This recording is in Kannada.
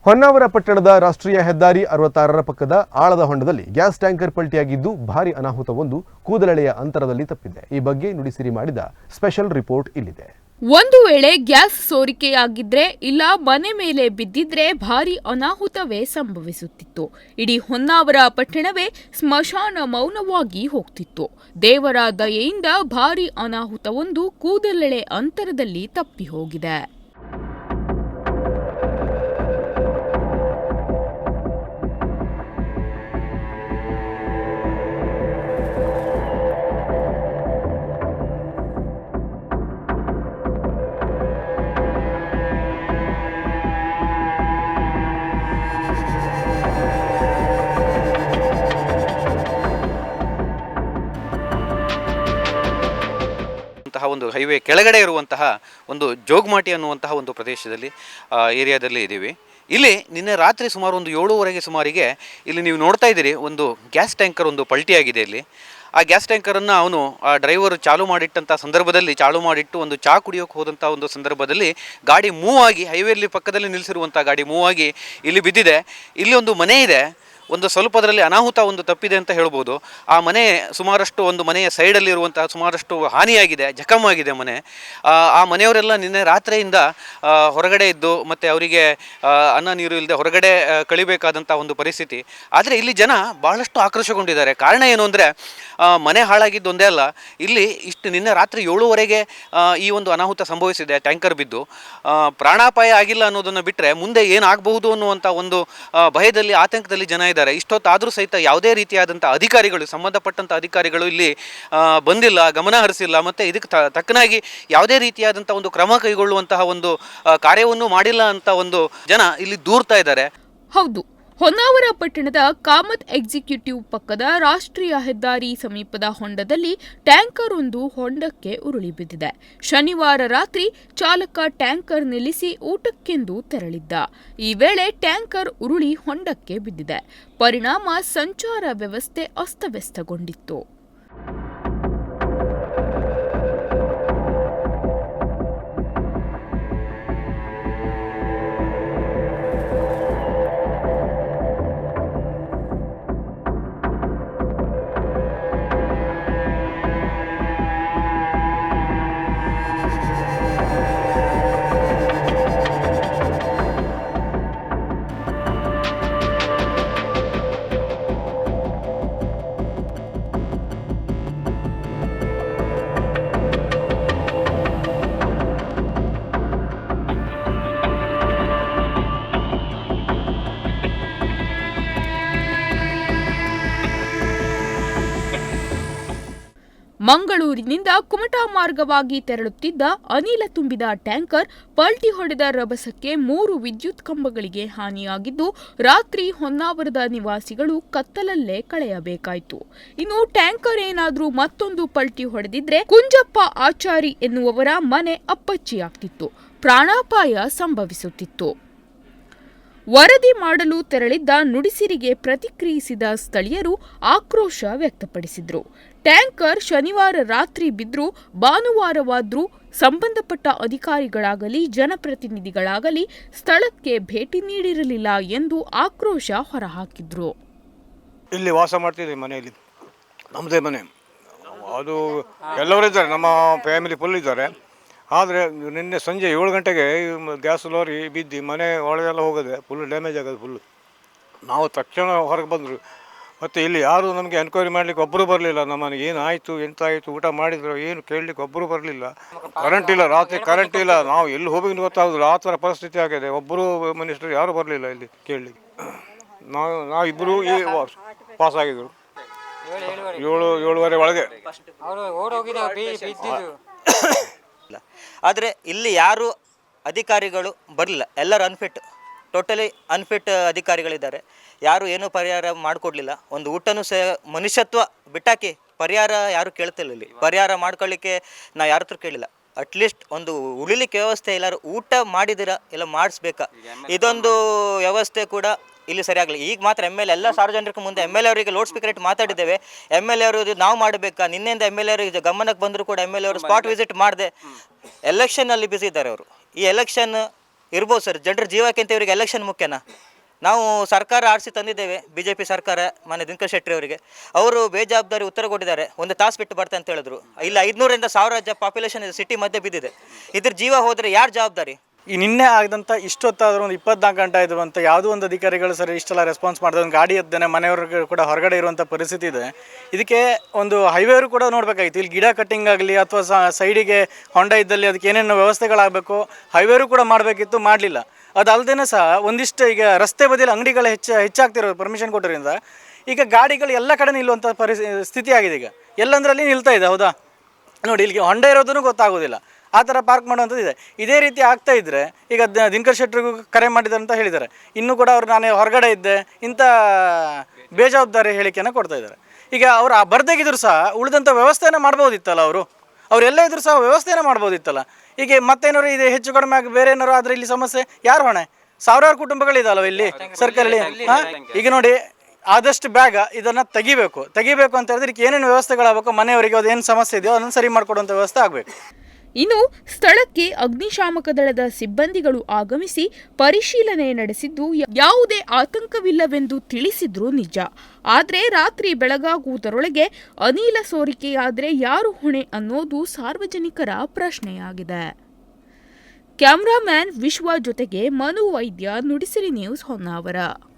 ಹೊನ್ನಾವರ ಪಟ್ಟಣದ ರಾಷ್ಟ್ರೀಯ ಹೆದ್ದಾರಿ 66ರ ಪಕ್ಕದ ಆಳದ ಹೊಂಡದಲ್ಲಿ ಗ್ಯಾಸ್ ಟ್ಯಾಂಕರ್ ಪಲ್ಟಿಯಾಗಿದ್ದು ಭಾರಿ ಅನಾಹುತವೊಂದು ಕೂದಲೆಳೆಯ ಅಂತರದಲ್ಲಿ ತಪ್ಪಿದೆ. ಈ ಬಗ್ಗೆ ನುಡಿಸಿರಿ ಮಾಡಿದ ಸ್ಪೆಷಲ್ ರಿಪೋರ್ಟ್ ಇಲ್ಲಿದೆ. ಒಂದು ವೇಳೆ ಗ್ಯಾಸ್ ಸೋರಿಕೆಯಾಗಿದ್ರೆ ಇಲ್ಲ ಮನೆ ಮೇಲೆ ಬಿದ್ದಿದ್ರೆ ಭಾರಿ ಅನಾಹುತವೇ ಸಂಭವಿಸುತ್ತಿತ್ತು. ಇಡೀ ಹೊನ್ನಾವರ ಪಟ್ಟಣವೇ ಸ್ಮಶಾನ ಮೌನವಾಗಿ ಹೋಗ್ತಿತ್ತು. ದೇವರ ದಯೆಯಿಂದ ಭಾರಿ ಅನಾಹುತವೊಂದು ಕೂದಲೆಳೆ ಅಂತರದಲ್ಲಿ ತಪ್ಪಿ ಹೋಗಿದೆ. ಒಂದು ಹೈವೇ ಕೆಳಗಡೆ ಇರುವಂತಹ ಒಂದು ಜೋಗಮಾಟಿ ಅನ್ನುವಂತಹ ಒಂದು ಪ್ರದೇಶದಲ್ಲಿ ಏರಿಯಾದಲ್ಲಿ ಇದ್ದೀವಿ. ಇಲ್ಲಿ ನಿನ್ನೆ ರಾತ್ರಿ ಸುಮಾರು ಒಂದು 7:30 ಸುಮಾರಿಗೆ ಇಲ್ಲಿ ನೀವು ನೋಡ್ತಾ ಇದ್ದೀರಿ, ಒಂದು ಗ್ಯಾಸ್ ಟ್ಯಾಂಕರ್ ಒಂದು ಪಲ್ಟಿಯಾಗಿದೆ. ಇಲ್ಲಿ ಆ ಗ್ಯಾಸ್ ಟ್ಯಾಂಕರನ್ನು ಅವನು ಆ ಡ್ರೈವರ್ ಚಾಲು ಮಾಡಿಟ್ಟು ಒಂದು ಚಾ ಕುಡಿಯೋಕೆ ಹೋದಂಥ ಒಂದು ಸಂದರ್ಭದಲ್ಲಿ ಗಾಡಿ ಮೂವ್ ಆಗಿ ಹೈವೇಲಿ ಪಕ್ಕದಲ್ಲಿ ನಿಲ್ಲಿಸಿರುವಂಥ ಗಾಡಿ ಮೂವ್ ಆಗಿ ಇಲ್ಲಿ ಬಿದ್ದಿದೆ. ಇಲ್ಲಿ ಒಂದು ಮನೆ ಇದೆ, ಒಂದು ಸ್ವಲ್ಪದರಲ್ಲಿ ಅನಾಹುತ ಒಂದು ತಪ್ಪಿದೆ ಅಂತ ಹೇಳ್ಬೋದು. ಆ ಮನೆ ಸುಮಾರಷ್ಟು ಒಂದು ಮನೆಯ ಸೈಡಲ್ಲಿರುವಂತಹ ಸುಮಾರಷ್ಟು ಹಾನಿಯಾಗಿದೆ, ಜಖಮಾಗಿದೆ ಮನೆ. ಆ ಮನೆಯವರೆಲ್ಲ ನಿನ್ನೆ ರಾತ್ರಿಯಿಂದ ಹೊರಗಡೆ ಇದ್ದು ಮತ್ತು ಅವರಿಗೆ ಅನ್ನ ನೀರು ಇಲ್ಲದೆ ಹೊರಗಡೆ ಕಳಿಬೇಕಾದಂಥ ಒಂದು ಪರಿಸ್ಥಿತಿ. ಆದರೆ ಇಲ್ಲಿ ಜನ ಭಾಳಷ್ಟು ಆಕ್ರೋಶಗೊಂಡಿದ್ದಾರೆ. ಕಾರಣ ಏನು ಅಂದರೆ ಮನೆ ಹಾಳಾಗಿದ್ದು ಒಂದೇ ಅಲ್ಲ, ಇಲ್ಲಿ ನಿನ್ನೆ ರಾತ್ರಿ 7:30 ಈ ಒಂದು ಅನಾಹುತ ಸಂಭವಿಸಿದೆ. ಟ್ಯಾಂಕರ್ ಬಿದ್ದು ಪ್ರಾಣಾಪಾಯ ಆಗಿಲ್ಲ ಅನ್ನೋದನ್ನು ಬಿಟ್ಟರೆ ಮುಂದೆ ಏನಾಗಬಹುದು ಅನ್ನುವಂಥ ಒಂದು ಭಯದಲ್ಲಿ, ಆತಂಕದಲ್ಲಿ ಜನ ಇದ್ದಾರೆ. ಇಷ್ಟೊತ್ತಾದರೂ ಸಹಿತ ಯಾವುದೇ ರೀತಿಯಾದಂಥ ಅಧಿಕಾರಿಗಳು, ಸಂಬಂಧಪಟ್ಟಂಥ ಅಧಿಕಾರಿಗಳು ಇಲ್ಲಿ ಬಂದಿಲ್ಲ, ಗಮನ ಹರಿಸಿಲ್ಲ, ಮತ್ತು ಇದಕ್ಕೆ ತಕ್ಕನಾಗಿ ಯಾವುದೇ ರೀತಿಯಾದಂಥ ಒಂದು ಕ್ರಮ ಕೈಗೊಳ್ಳುವಂತಹ ಒಂದು ಕಾರ್ಯವನ್ನು ಮಾಡಿಲ್ಲ ಅಂತ ಒಂದು ಜನ ಇಲ್ಲಿ ದೂರ್ತಾ ಇದ್ದಾರೆ. ಹೌದು, ಹೊನ್ನಾವರ ಪಟ್ಟಣದ ಕಾಮತ್ ಎಕ್ಸಿಕ್ಯೂಟಿವ್ ಪಕ್ಕದ ರಾಷ್ಟ್ರೀಯ ಹೆದ್ದಾರಿ ಸಮೀಪದ ಹೊಂಡದಲ್ಲಿ ಟ್ಯಾಂಕರ್ ಒಂದು ಹೊಂಡಕ್ಕೆ ಉರುಳಿ ಬಿದ್ದಿದೆ. ಶನಿವಾರ ರಾತ್ರಿ ಚಾಲಕ ಟ್ಯಾಂಕರ್ ನಿಲ್ಲಿಸಿ ಊಟಕ್ಕೆಂದು ತೆರಳಿದ್ದ. ಈ ವೇಳೆ ಟ್ಯಾಂಕರ್ ಉರುಳಿ ಹೊಂಡಕ್ಕೆ ಬಿದ್ದಿದೆ. ಪರಿಣಾಮ ಸಂಚಾರ ವ್ಯವಸ್ಥೆ ಅಸ್ತವ್ಯಸ್ತಗೊಂಡಿತ್ತು. ಮಂಗಳೂರಿನಿಂದ ಕುಮಟಾ ಮಾರ್ಗವಾಗಿ ತೆರಳುತ್ತಿದ್ದ ಅನಿಲ ತುಂಬಿದ ಟ್ಯಾಂಕರ್ ಪಲ್ಟಿ ಹೊಡೆದ ರಭಸಕ್ಕೆ 3 ವಿದ್ಯುತ್ ಕಂಬಗಳಿಗೆ ಹಾನಿಯಾಗಿದ್ದು, ರಾತ್ರಿ ಹೊನ್ನಾವರದ ನಿವಾಸಿಗಳು ಕತ್ತಲಲ್ಲೇ ಕಳೆಯಬೇಕಾಯಿತು. ಇನ್ನು ಟ್ಯಾಂಕರ್ ಏನಾದ್ರೂ ಮತ್ತೊಂದು ಪಲ್ಟಿ ಹೊಡೆದಿದ್ರೆ ಕುಂಜಪ್ಪ ಆಚಾರಿ ಎನ್ನುವವರ ಮನೆ ಅಪ್ಪಚ್ಚಿಯಾಗ್ತಿತ್ತು, ಪ್ರಾಣಾಪಾಯ ಸಂಭವಿಸುತ್ತಿತ್ತು. ವರದಿ ಮಾಡಲು ತೆರಳಿದ್ದ ನುಡಿಸಿರಿಗೆ ಪ್ರತಿಕ್ರಿಯಿಸಿದ ಸ್ಥಳೀಯರು ಆಕ್ರೋಶ ವ್ಯಕ್ತಪಡಿಸಿದರು. ಟ್ಯಾಂಕರ್ ಶನಿವಾರ ರಾತ್ರಿ ಬಿದ್ದರೂ ಭಾನುವಾರವಾದ್ರೂ ಸಂಬಂಧಪಟ್ಟ ಅಧಿಕಾರಿಗಳಾಗಲಿ ಜನಪ್ರತಿನಿಧಿಗಳಾಗಲಿ ಸ್ಥಳಕ್ಕೆ ಭೇಟಿ ನೀಡಿರಲಿಲ್ಲ ಎಂದು ಆಕ್ರೋಶ ಹೊರಹಾಕಿದ್ರು. ಇಲ್ಲಿ ವಾಸ ಮಾಡ್ತಿದ್ದೀವಿ, ಮನೆಯಲ್ಲಿ ನಮ್ಮದೇ ಮನೆ. ಅದು ಎಲ್ಲರೂ ಇದ್ದಾರೆ, ನಮ್ಮ ಫ್ಯಾಮಿಲಿ ಫುಲ್ ಇದ್ದಾರೆ. ಆದರೆ ನಿನ್ನೆ ಸಂಜೆ 7 ಗಂಟೆಗೆ ಗ್ಯಾಸ್ ಲಾರಿ ಬಿದ್ದು ಮನೆ ಒಳಗೆಲ್ಲ ಹೋಗದೆ ಫುಲ್ ಡ್ಯಾಮೇಜ್ ಆಗೋದು ಫುಲ್ಲು. ನಾವು ತಕ್ಷಣ ಹೊರಗೆ ಬಂದರು. ಮತ್ತು ಇಲ್ಲಿ ಯಾರು ನಮಗೆ ಎನ್ಕ್ವೈರಿ ಮಾಡಲಿಕ್ಕೆ ಒಬ್ಬರು ಬರಲಿಲ್ಲ. ನಮ್ಮನೆ ಏನಾಯಿತು, ಎಂತಾಯಿತು, ಊಟ ಮಾಡಿದ್ರು ಏನು ಕೇಳಲಿಕ್ಕೆ ಒಬ್ಬರು ಬರಲಿಲ್ಲ. ಕರೆಂಟ್ ಇಲ್ಲ, ರಾತ್ರಿ ಕರೆಂಟ್ ಇಲ್ಲ, ನಾವು ಎಲ್ಲಿ ಹೋಗಿ ಗೊತ್ತಾಗೋದಿಲ್ಲ, ಆ ಥರ ಪರಿಸ್ಥಿತಿ ಆಗಿದೆ. ಒಬ್ಬರು ಮಿನಿಸ್ಟರ್ ಯಾರು ಬರಲಿಲ್ಲ ಇಲ್ಲಿ ಕೇಳಲಿಕ್ಕೆ. ನಾವಿಬ್ಬರು ಈ ಪಾಸ್ ಆಗಿದ್ರು 7:30 ಒಳಗೆ. ಆದರೆ ಇಲ್ಲಿ ಯಾರು ಅಧಿಕಾರಿಗಳು ಬರಲಿಲ್ಲ, ಎಲ್ಲರೂ ಟೋಟಲಿ ಅನ್ಫಿಟ್ ಅಧಿಕಾರಿಗಳಿದ್ದಾರೆ. ಯಾರು ಏನೂ ಪರಿಹಾರ ಮಾಡಿಕೊಡ್ಲಿಲ್ಲ. ಒಂದು ಊಟನೂ ಮನುಷ್ಯತ್ವ ಬಿಟ್ಟಾಕಿ ಪರಿಹಾರ ಯಾರು ಕೇಳ್ತಿಲ್ಲ. ಇಲ್ಲಿ ಪರಿಹಾರ ಮಾಡ್ಕೊಳ್ಳಿಕ್ಕೆ ನಾವು ಯಾರ ಹತ್ರ ಕೇಳಿಲ್ಲ. ಅಟ್ಲೀಸ್ಟ್ ಒಂದು ಉಳಿಲಿಕ್ಕೆ ವ್ಯವಸ್ಥೆ ಎಲ್ಲರೂ ಊಟ ಮಾಡಿದಿರಾ ಇಲ್ಲ ಮಾಡಿಸ್ಬೇಕಾ, ಇದೊಂದು ವ್ಯವಸ್ಥೆ ಕೂಡ ಇಲ್ಲಿ ಸರಿಯಾಗಲಿ. ಈಗ ಮಾತ್ರ MLA ಎಲ್ಲ ಸಾರ್ವಜನಿಕರ ಮುಂದೆ MLA ಅವರಿಗೆ ಲೌಡ್ ಸ್ಪೀಕರ್ ಇಟ್ಟು ಮಾತಾಡಿದ್ದೇವೆ. MLA ಅವರು ನಾವು ಮಾಡಬೇಕಾ, ನಿನ್ನೆಯಿಂದ MLA ಅವರಿಗೆ ಗಮನಕ್ಕೆ ಬಂದರೂ ಕೂಡ MLA ಅವರು ಸ್ಪಾಟ್ ವಿಸಿಟ್ ಮಾಡದೆ ಎಲೆಕ್ಷನ್ನಲ್ಲಿ ಬ್ಯುಸಿ ಇದ್ದಾರೆ ಅವರು. ಈ ಎಲೆಕ್ಷನ್ ಇರ್ಬೋದು ಸರ್, ಜನರ ಜೀವಕ್ಕಿಂತ ಇವರಿಗೆ ಎಲೆಕ್ಷನ್ ಮುಖ್ಯನಾ? ನಾವು ಸರ್ಕಾರ ಆರಿಸಿ ತಂದಿದ್ದೇವೆ, BJP ಸರ್ಕಾರ, ಮಾನ್ಯ ದಿನಕರ್ ಶೆಟ್ಟಿ ಅವರಿಗೆ. ಅವರು ಬೇಜವಾಬ್ದಾರಿ ಉತ್ತರ ಕೊಟ್ಟಿದ್ದಾರೆ. 1 ತಾಸು ಬಿಟ್ಟು ಬರ್ತೆ ಅಂತ ಹೇಳಿದ್ರು. ಇಲ್ಲ 500ರಿಂದ 1000 ಪಾಪ್ಯುಲೇಷನ್ ಇದೆ, ಸಿಟಿ ಮಧ್ಯೆ ಬಿದ್ದಿದೆ. ಇದ್ರ ಜೀವ ಹೋದರೆ ಯಾರು ಜವಾಬ್ದಾರಿ? ಈ ನಿನ್ನೆ ಆಗದಂಥ ಇಷ್ಟೊತ್ತಾದರೂ ಒಂದು 24 ಗಂಟೆ ಆಯಿತು ಅಂತ ಯಾವುದೋ ಒಂದು ಅಧಿಕಾರಿಗಳು ಸರಿ ಇಷ್ಟೆಲ್ಲ ರೆಸ್ಪಾನ್ಸ್ ಮಾಡಿದ್ರೆ ಒಂದು ಗಾಡಿ ಎದ್ದೇನೆ ಮನೆಯವ್ರಿಗೆ ಕೂಡ ಹೊರಗಡೆ ಇರುವಂಥ ಪರಿಸ್ಥಿತಿ ಇದೆ. ಇದಕ್ಕೆ ಒಂದು ಹೈವೇರು ಕೂಡ ನೋಡಬೇಕಾಗಿತ್ತು. ಇಲ್ಲಿ ಗಿಡ ಕಟ್ಟಿಂಗ್ ಆಗಲಿ ಅಥವಾ ಸೈಡಿಗೆ ಹೊಂಡ ಇದ್ದಲ್ಲಿ ಅದಕ್ಕೆ ಏನೇನು ವ್ಯವಸ್ಥೆಗಳಾಗಬೇಕು ಹೈವೇರು ಕೂಡ ಮಾಡಬೇಕಿತ್ತು, ಮಾಡಲಿಲ್ಲ. ಅದಲ್ಲದೆ ಸಹ ಒಂದಿಷ್ಟು ಈಗ ರಸ್ತೆ ಬದಿಯಲ್ಲಿ ಅಂಗಡಿಗಳು ಹೆಚ್ಚಾಗ್ತಿರೋದು ಪರ್ಮಿಷನ್ ಕೊಟ್ಟರಿಂದ ಈಗ ಗಾಡಿಗಳು ಎಲ್ಲ ಕಡೆ ನಿಲ್ಲುವಂಥ ಸ್ಥಿತಿ ಆಗಿದೆ. ಈಗ ಎಲ್ಲಂದ್ರಲ್ಲಿ ನಿಲ್ತಾ ಇದೆ. ಹೌದಾ ನೋಡಿ, ಇಲ್ಲಿಗೆ ಹೊಂಡ ಇರೋದನ್ನು ಗೊತ್ತಾಗೋದಿಲ್ಲ, ಆ ಥರ ಪಾರ್ಕ್ ಮಾಡುವಂಥದ್ದು ಇದೆ. ಇದೇ ರೀತಿ ಆಗ್ತಾ ಇದ್ದರೆ ಈಗ ದಿನಕರ್ ಶೆಟ್ಟರಿಗೂ ಕರೆ ಮಾಡಿದ್ದಾರೆ ಅಂತ ಹೇಳಿದ್ದಾರೆ. ಇನ್ನೂ ಕೂಡ ಅವರು ನಾನು ಹೊರಗಡೆ ಇದ್ದೆ ಇಂಥ ಬೇಜವಾಬ್ದಾರಿ ಹೇಳಿಕೆಯನ್ನು ಕೊಡ್ತಾ ಇದ್ದಾರೆ. ಈಗ ಅವರು ಆ ಬರ್ದಾಗಿದ್ರು ಸಹ ಉಳಿದಂಥ ವ್ಯವಸ್ಥೆಯನ್ನು ಮಾಡ್ಬೋದಿತ್ತಲ್ಲ, ಅವರೆಲ್ಲ ಇದ್ರು ಸಹ ವ್ಯವಸ್ಥೆಯನ್ನು ಮಾಡ್ಬೋದಿತ್ತಲ್ಲ. ಈಗ ಮತ್ತೇನಾದ್ರು ಇದೆ ಹೆಚ್ಚು ಕಡಿಮೆ ಆಗಿ ಬೇರೆ ಏನಾರು ಆದರೆ ಇಲ್ಲಿ ಸಮಸ್ಯೆ ಯಾರು ಹೊಣೆ? ಸಾವಿರಾರು ಕುಟುಂಬಗಳಿದಾವಲ್ಲ ಇಲ್ಲಿ ಸರ್ಕಾರಲ್ಲಿ. ಈಗ ನೋಡಿ, ಆದಷ್ಟು ಬೇಗ ಇದನ್ನು ತೆಗಿಬೇಕು ಅಂತ ಹೇಳಿದ್ರೆ ಇದಕ್ಕೆ ಏನೇನು ವ್ಯವಸ್ಥೆಗಳಾಗಬೇಕು, ಮನೆಯವರಿಗೆ ಅದೇನು ಸಮಸ್ಯೆ ಇದೆಯೋ ಅದನ್ನು ಸರಿ ಮಾಡಿಕೊಡುವಂಥ ವ್ಯವಸ್ಥೆ ಆಗಬೇಕು. ಇನ್ನು ಸ್ಥಳಕ್ಕೆ ಅಗ್ನಿಶಾಮಕ ದಳದ ಸಿಬ್ಬಂದಿಗಳು ಆಗಮಿಸಿ ಪರಿಶೀಲನೆ ನಡೆಸಿದ್ದು ಯಾವುದೇ ಆತಂಕವಿಲ್ಲವೆಂದು ತಿಳಿಸಿದ್ರು ನಿಜ. ಆದರೆ ರಾತ್ರಿ ಬೆಳಗಾಗುವುದರೊಳಗೆ ಅನಿಲ ಸೋರಿಕೆಯಾದರೆ ಯಾರು ಹೊಣೆ ಅನ್ನೋದು ಸಾರ್ವಜನಿಕರ ಪ್ರಶ್ನೆಯಾಗಿದೆ. ಕ್ಯಾಮರಾಮ್ಯಾನ್ ವಿಶ್ವ ಜೊತೆಗೆ ಮನು ವೈದ್ಯ, ನುಡಿಸಿರಿ ನ್ಯೂಸ್, ಹೊನ್ನಾವರ.